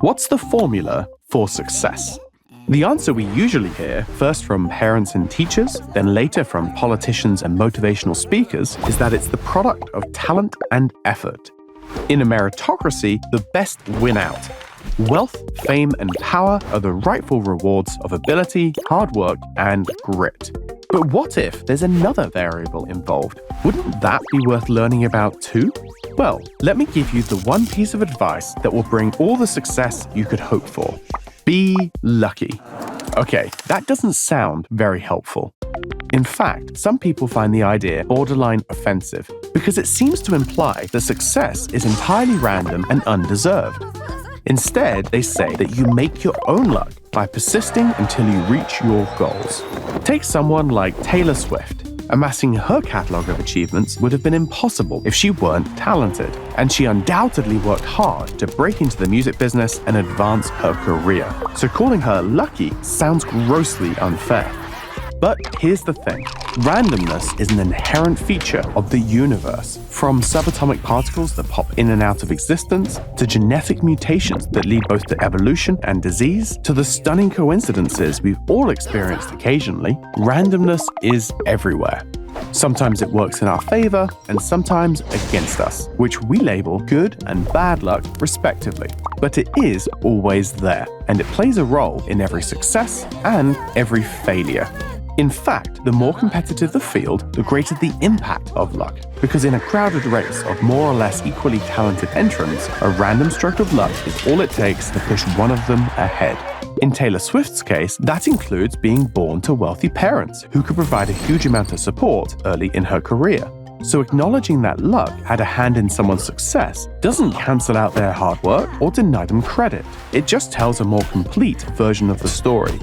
What's the formula for success? The answer we usually hear, first from parents and teachers, then later from politicians and motivational speakers, is that it's the product of talent and effort. In a meritocracy, the best win out. Wealth, fame, and power are the rightful rewards of ability, hard work, and grit. But what if there's another variable involved? Wouldn't that be worth learning about too? Well, let me give you the one piece of advice that will bring all the success you could hope for. Be lucky. Okay, that doesn't sound very helpful. In fact, some people find the idea borderline offensive because it seems to imply that success is entirely random and undeserved. Instead, they say that you make your own luck by persisting until you reach your goals. Take someone like Taylor Swift. Amassing her catalog of achievements would have been impossible if she weren't talented, and she undoubtedly worked hard to break into the music business and advance her career. So calling her lucky sounds grossly unfair. But here's the thing. Randomness is an inherent feature of the universe. From subatomic particles that pop in and out of existence, to genetic mutations that lead both to evolution and disease, to the stunning coincidences we've all experienced occasionally, randomness is everywhere. Sometimes it works in our favor, and sometimes against us, which we label good and bad luck, respectively. But it is always there, and it plays a role in every success and every failure. In fact, the more competitive the field, the greater the impact of luck. Because in a crowded race of more or less equally talented entrants, a random stroke of luck is all it takes to push one of them ahead. In Taylor Swift's case, that includes being born to wealthy parents who could provide a huge amount of support early in her career. So acknowledging that luck had a hand in someone's success doesn't cancel out their hard work or deny them credit. It just tells a more complete version of the story.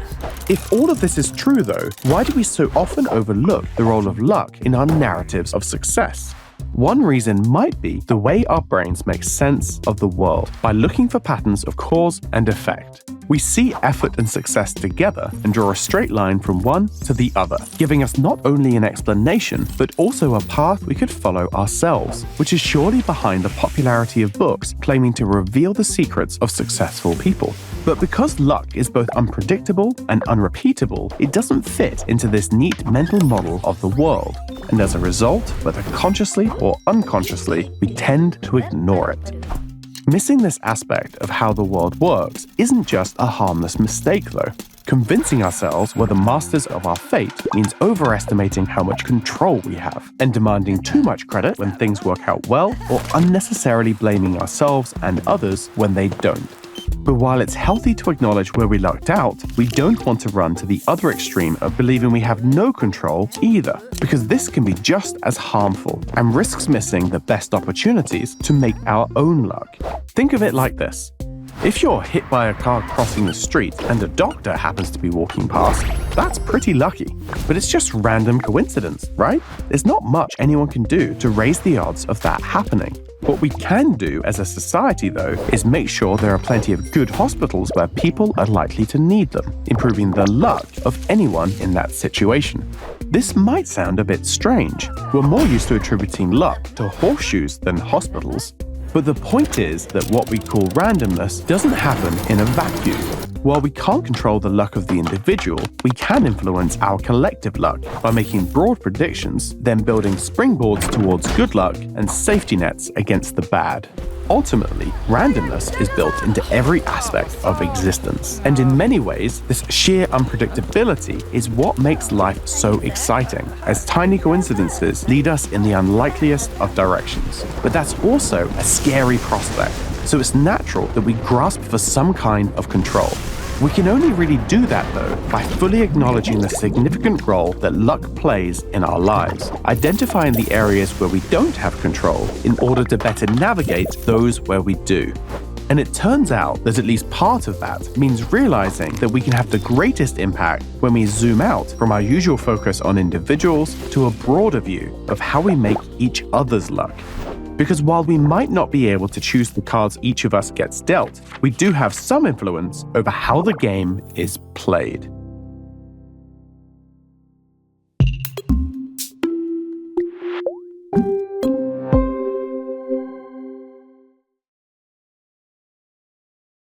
If all of this is true though, why do we so often overlook the role of luck in our narratives of success? One reason might be the way our brains make sense of the world by looking for patterns of cause and effect. We see effort and success together and draw a straight line from one to the other, giving us not only an explanation, but also a path we could follow ourselves, which is surely behind the popularity of books claiming to reveal the secrets of successful people. But because luck is both unpredictable and unrepeatable, it doesn't fit into this neat mental model of the world. And as a result, whether consciously or unconsciously, we tend to ignore it. Missing this aspect of how the world works isn't just a harmless mistake, though. Convincing ourselves we're the masters of our fate means overestimating how much control we have, and demanding too much credit when things work out well, or unnecessarily blaming ourselves and others when they don't. But while it's healthy to acknowledge where we lucked out, we don't want to run to the other extreme of believing we have no control either, because this can be just as harmful and risks missing the best opportunities to make our own luck. Think of it like this. If you're hit by a car crossing the street and a doctor happens to be walking past, that's pretty lucky. But it's just random coincidence, right? There's not much anyone can do to raise the odds of that happening. What we can do as a society, though, is make sure there are plenty of good hospitals where people are likely to need them, improving the luck of anyone in that situation. This might sound a bit strange. We're more used to attributing luck to horseshoes than hospitals. But the point is that what we call randomness doesn't happen in a vacuum. While we can't control the luck of the individual, we can influence our collective luck by making broad predictions, then building springboards towards good luck and safety nets against the bad. Ultimately, randomness is built into every aspect of existence. And in many ways, this sheer unpredictability is what makes life so exciting, as tiny coincidences lead us in the unlikeliest of directions. But that's also a scary prospect, so it's natural that we grasp for some kind of control. We can only really do that, though, by fully acknowledging the significant role that luck plays in our lives, identifying the areas where we don't have control in order to better navigate those where we do. And it turns out that at least part of that means realizing that we can have the greatest impact when we zoom out from our usual focus on individuals to a broader view of how we make each other's luck. Because while we might not be able to choose the cards each of us gets dealt, we do have some influence over how the game is played.